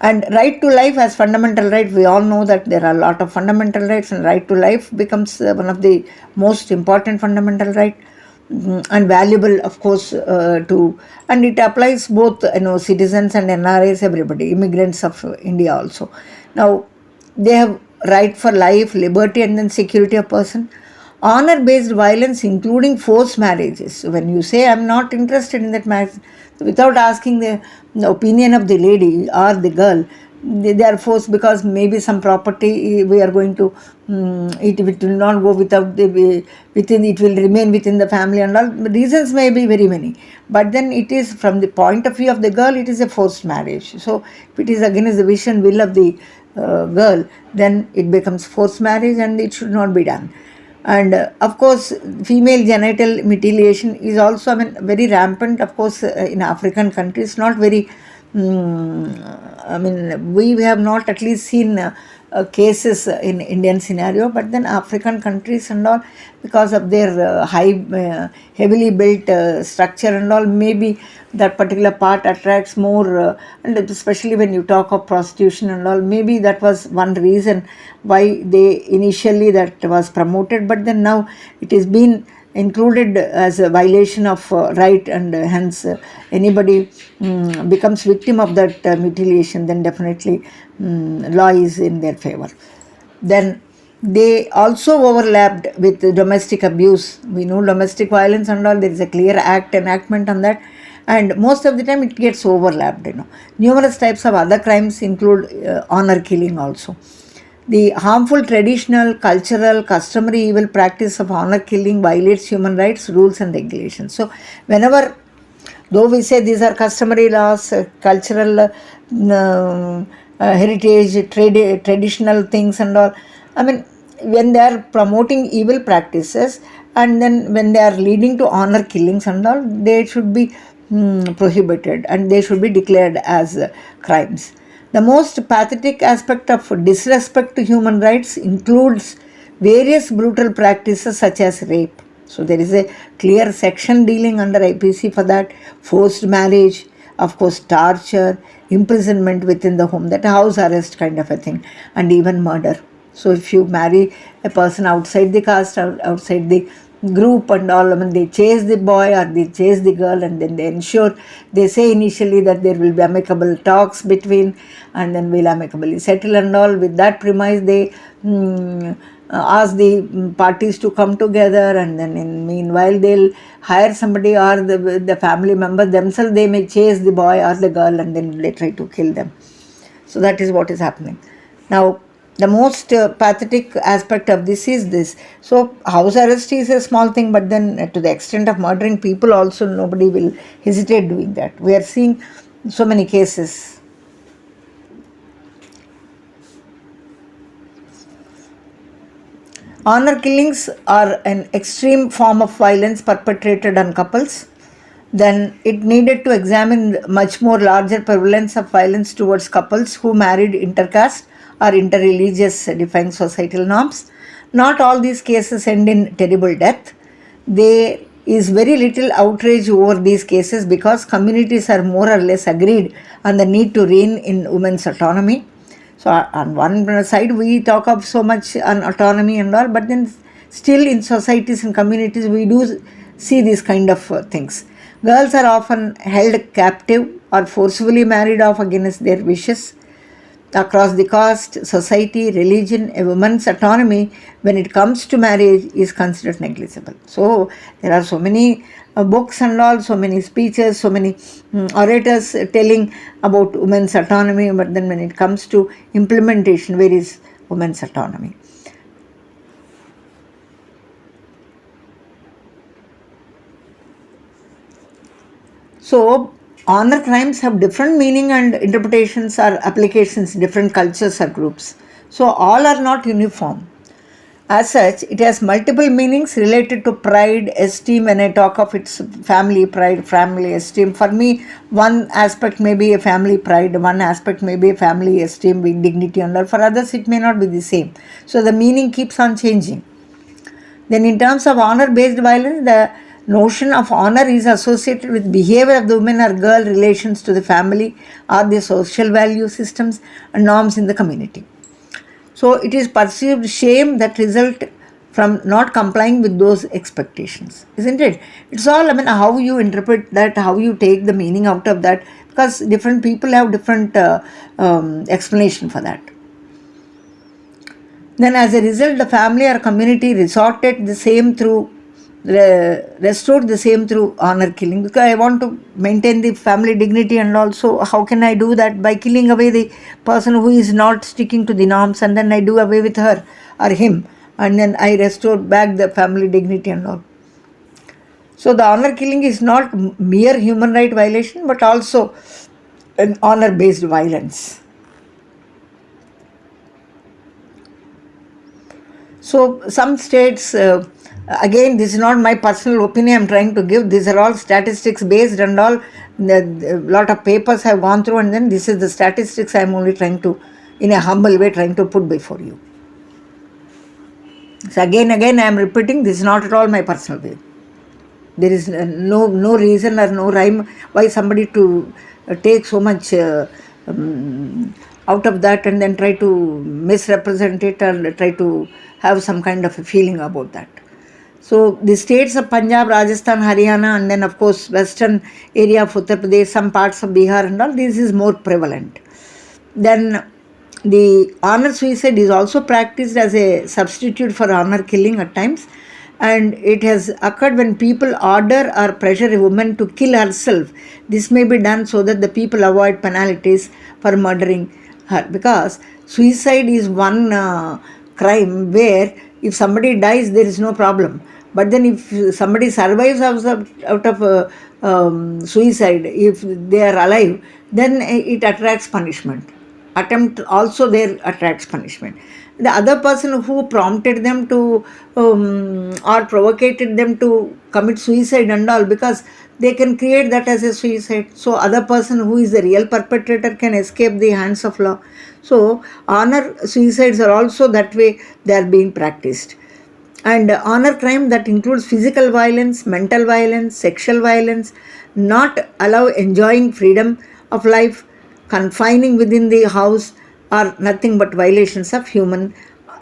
And right to life as fundamental right, we all know that there are a lot of fundamental rights, and right to life becomes one of the most important fundamental right, and valuable, of course, and it applies both citizens and NRIs, everybody, immigrants of India also. Now, they have right for life, liberty, and then security of person. Honor-based violence, including forced marriages. So when you say I'm not interested in that marriage, without asking the opinion of the lady or the girl, they are forced because maybe some property we are going to it will not go without it will remain within the family and all. Reasons may be very many, but then it is from the point of view of the girl, it is a forced marriage. So if it is against the wish and will of the girl, then it becomes forced marriage and it should not be done. And of course, female genital mutilation is also very rampant, of course, in African countries. Not very we have not at least seen cases in Indian scenario, but then African countries and all, because of their heavily built structure and all, maybe that particular part attracts more, and especially when you talk of prostitution and all, maybe that was one reason why they initially that was promoted, but then now it is been included as a violation of right, and hence anybody becomes victim of that mutilation, then definitely law is in their favor. Then they also overlapped with domestic abuse. We know domestic violence and all, there is a clear enactment on that, and most of the time it gets overlapped. Numerous types of other crimes include honor killing also. The harmful traditional, cultural, customary evil practice of honor killing violates human rights, rules and regulations. So whenever, though we say these are customary laws, cultural heritage, traditional things and all, when they are promoting evil practices and then when they are leading to honor killings and all, they should be prohibited and they should be declared as crimes. The most pathetic aspect of disrespect to human rights includes various brutal practices such as rape. So there is a clear section dealing under IPC for that. Forced marriage, of course, torture, imprisonment within the home, that house arrest kind of a thing, and even murder. So if you marry a person outside the caste, outside the group and all, they chase the boy or they chase the girl, and then they say initially that there will be amicable talks between, and then we'll amicably settle and all. With that premise, they ask the parties to come together, and then in meanwhile they'll hire somebody or the family member themselves, they may chase the boy or the girl and then they try to kill them. So that is what is happening. Now, the most pathetic aspect of this is this. So house arrest is a small thing, but then to the extent of murdering people also, nobody will hesitate doing that. We are seeing so many cases. Honor killings are an extreme form of violence perpetrated on couples, Then it needed to examine much more larger prevalence of violence towards couples who married intercaste or interreligious, defying societal norms. Not all these cases end in terrible death. There is very little outrage over these cases because communities are more or less agreed on the need to rein in women's autonomy. So on one side we talk of so much on autonomy and all, but then still in societies and communities we do see these kind of things. Girls are often held captive or forcefully married off against their wishes. Across the caste, society, religion, a woman's autonomy when it comes to marriage is considered negligible. So there are so many books and all, so many speeches, so many orators telling about women's autonomy, but then when it comes to implementation, where is women's autonomy? So honor crimes have different meaning and interpretations or applications in different cultures or groups. So all are not uniform. As such, it has multiple meanings related to pride, esteem. When I talk of its family pride, family esteem, for me, one aspect may be a family pride, one aspect may be a family esteem with dignity and all. For others, it may not be the same. So the meaning keeps on changing. Then, in terms of honor based violence, the notion of honor is associated with behavior of the woman or girl, relations to the family or the social value systems and norms in the community. So it is perceived shame that result from not complying with those expectations, isn't it? It's all, I mean, how you interpret that, how you take the meaning out of that, because different people have different explanation for that. Then as a result, the family or community resorted the same through restored the same through honor killing, because I want to maintain the family dignity, and also how can I do that? By killing away the person who is not sticking to the norms, and then I do away with her or him, and then I restore back the family dignity and all. So the honor killing is not mere human right violation, but also an honor based violence. So some states, again, this is not my personal opinion I'm trying to give. These are all statistics based and all. A lot of papers have gone through, and then this is the statistics I'm only trying to, in a humble way, trying to put before you. So again, I am repeating, this is not at all my personal view. There is no reason or no rhyme why somebody to take so much out of that and then try to misrepresent it or try to have some kind of a feeling about that. So the states of Punjab, Rajasthan, Haryana, and then of course western area of Uttar Pradesh, some parts of Bihar and all, this is more prevalent. Then the honor suicide is also practiced as a substitute for honor killing at times, and it has occurred when people order or pressure a woman to kill herself. This may be done so that the people avoid penalties for murdering her, because suicide is one crime where if somebody dies there is no problem, but then if somebody survives out of suicide, if they are alive, then it attracts punishment. Attempt also there attracts punishment. The other person who prompted them to or provocated them to commit suicide and all, because they can create that as a suicide, so other person who is the real perpetrator can escape the hands of law. So honor suicides are also that way they are being practiced. And honor crime that includes physical violence, mental violence, sexual violence, not allow enjoying freedom of life, confining within the house, are nothing but violations of human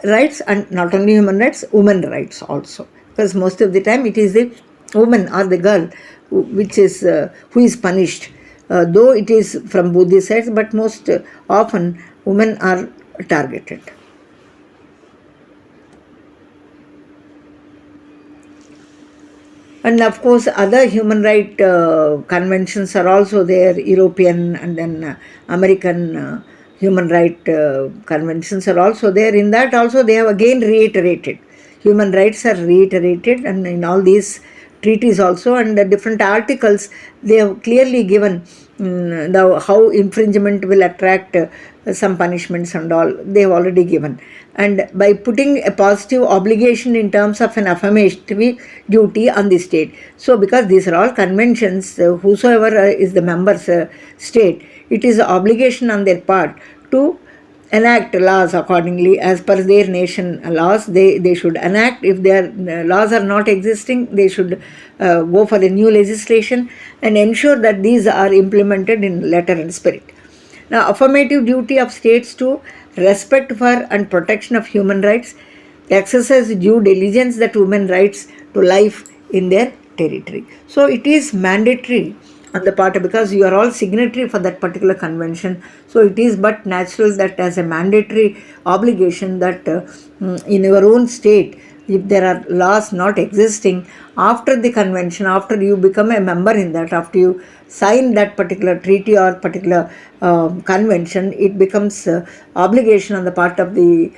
rights, and not only human rights, women rights also, because most of the time it is the woman or the girl which is who is punished, though it is from both the sides, but most often women are targeted. And of course other human right conventions are also there, European and then American human right conventions are also there. In that also they have again reiterated, human rights are reiterated, and in all these treaties also, and the different articles they have clearly given how infringement will attract some punishments and all they've already given. And by putting a positive obligation in terms of an affirmative duty on the state. So because these are all conventions, whosoever is the members state, it is an obligation on their part to enact laws accordingly as per their nation laws. They should enact. If their laws are not existing, they should go for the new legislation and ensure that these are implemented in letter and spirit. Now, affirmative duty of states to respect for and protection of human rights, exercise due diligence that women rights to life in their territory. So it is mandatory on the part, because you are all signatory for that particular convention. So it is but natural that as a mandatory obligation that in your own state, if there are laws not existing after the convention, after you become a member in that, after you sign that particular treaty or particular convention, it becomes obligation on the part of the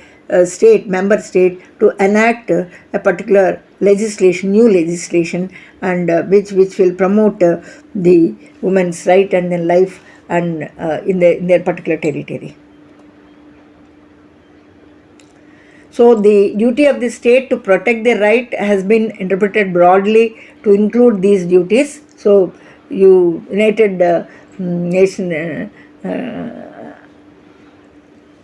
state, member state, to enact a particular legislation, new legislation, and which will promote the women's right and then life and in their particular territory. So the duty of the state to protect their right has been interpreted broadly to include these duties. So United Nation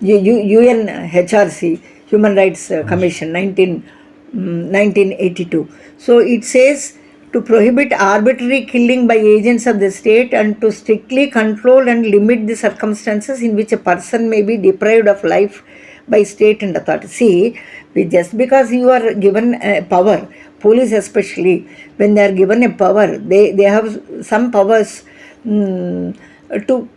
UNHRC, Human Rights Commission, 1982. So it says to prohibit arbitrary killing by agents of the state and to strictly control and limit the circumstances in which a person may be deprived of life by state and authority. See, just because you are given a power, police especially, when they are given a power, they have some powers to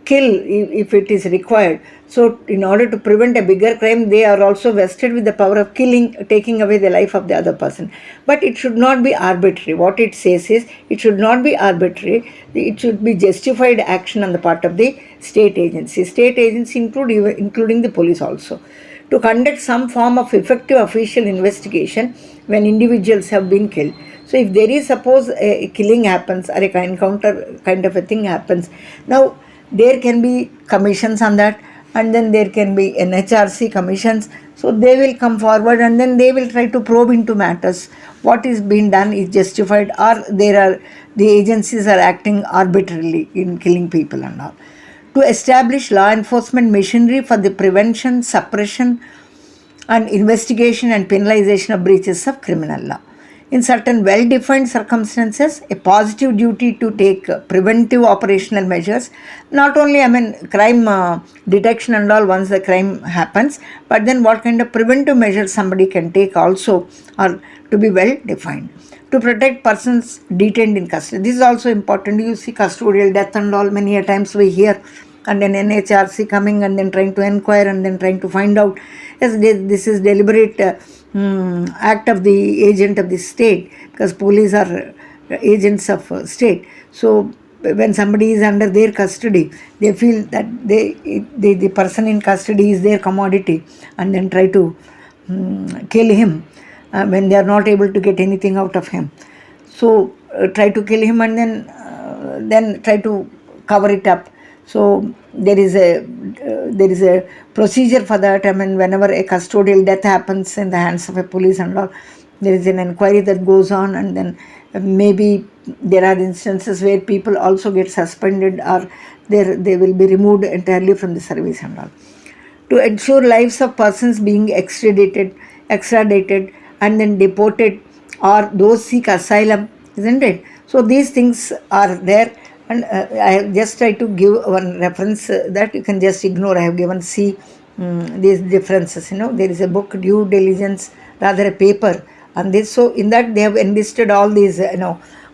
kill if it is required. So in order to prevent a bigger crime, they are also vested with the power of killing, taking away the life of the other person. But it should not be arbitrary. What it says is, it should not be arbitrary. It should be justified action on the part of the state agency. State agency including the police also, to conduct some form of effective official investigation when individuals have been killed. So if there is, suppose a killing happens or a encounter kind of a thing happens, now there can be commissions on that, and then there can be NHRC commissions. So they will come forward and then they will try to probe into matters. What is being done is justified, or the agencies are acting arbitrarily in killing people and all. To establish law enforcement machinery for the prevention, suppression, and investigation and penalization of breaches of criminal law. In certain well-defined circumstances, a positive duty to take preventive operational measures, not only, crime detection and all once the crime happens, but then what kind of preventive measures somebody can take also are to be well defined. To protect persons detained in custody. This is also important. You see custodial death and all, many a times we hear, and then NHRC coming and then trying to inquire and then trying to find out, yes, this is deliberate act of the agent of the state, because police are agents of state. So when somebody is under their custody, they feel that the person in custody is their commodity, and then try to kill him when they are not able to get anything out of him. So try to kill him and then try to cover it up. So there is a procedure for that. Whenever a custodial death happens in the hands of a police and all, there is an inquiry that goes on, and then maybe there are instances where people also get suspended, or they will be removed entirely from the service and all. To ensure lives of persons being extradited and then deported, or those seek asylum, isn't it? So these things are there. And I have just tried to give one reference that you can just ignore. I have given these differences. There is a book, Due Diligence, rather a paper on this. So in that they have enlisted all these,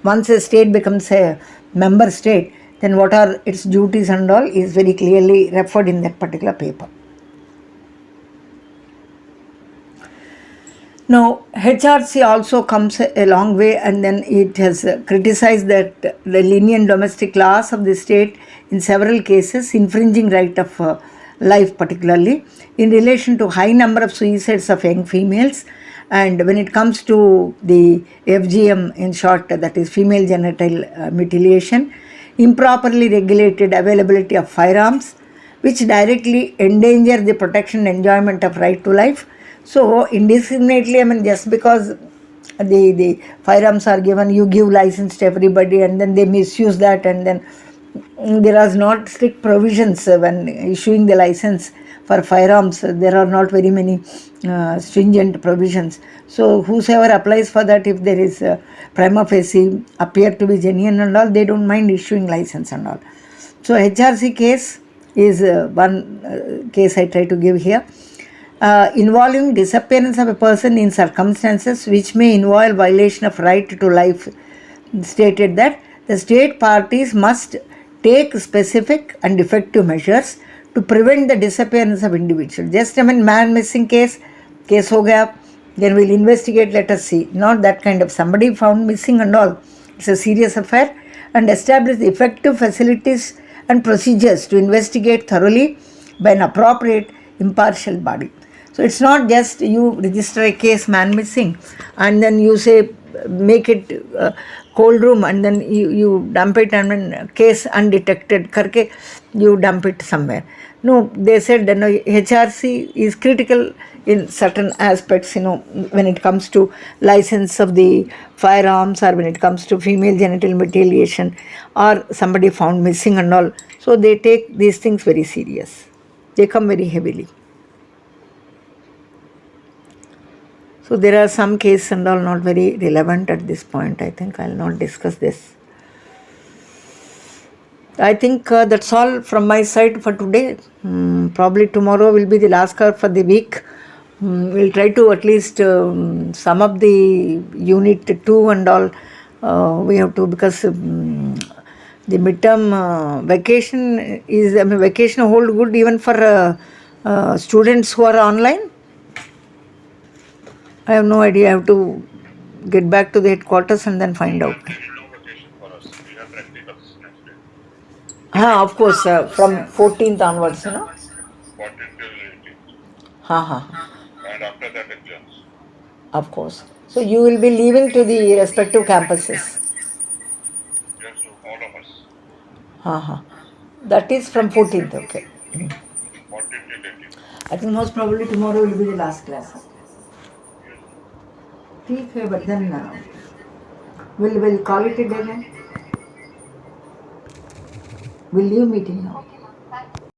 once a state becomes a member state, then what are its duties and all is very clearly referred in that particular paper. Now, HRC also comes a long way, and then it has criticized that the lenient domestic laws of the state in several cases, infringing right of life particularly, in relation to high number of suicides of young females. And when it comes to the FGM, in short, that is female genital mutilation, improperly regulated availability of firearms, which directly endanger the protection and enjoyment of right to life. So indiscriminately, I mean, just because the firearms are given, you give license to everybody, and then they misuse that, and then there are not strict provisions when issuing the license for firearms. There are not very many stringent provisions. So whosoever applies for that, if there is prima facie appear to be genuine and all, they don't mind issuing license and all. So HRC case is one case I try to give here. Involving disappearance of a person in circumstances which may involve violation of right to life, stated that the state parties must take specific and effective measures to prevent the disappearance of individuals. Just, I mean, man missing case ho gaya, then we'll investigate, let us see. Not that kind of somebody found missing and all. It's a serious affair, and establish the effective facilities and procedures to investigate thoroughly by an appropriate impartial body. So it's not just you register a case man missing and then you say make it cold room and then you dump it, and then case undetected karke you dump it somewhere. No, they said HRC is critical in certain aspects, when it comes to license of the firearms, or when it comes to female genital mutilation, or somebody found missing and all. So they take these things very serious. They come very heavily. So there are some cases and all not very relevant at this point. I think I'll not discuss this. I think that's all from my side for today. Probably tomorrow will be the last hour for the week. We'll try to at least sum up the unit 2 and all. We have to, because the midterm vacation is, vacation hold good even for students who are online. I have no idea. I have to get back to the headquarters and then find out. There is no vacation for us. We have practicals next day. Of course, from 14th onwards, 14th till 18th. And after that exams. Of course. So you will be leaving to the respective campuses. Yes, so all of us. That is from 14th, okay. 14th till 18th. I think most probably tomorrow will be the last class. ठीक है, but then we'll call it a day then. We'll leave meeting now.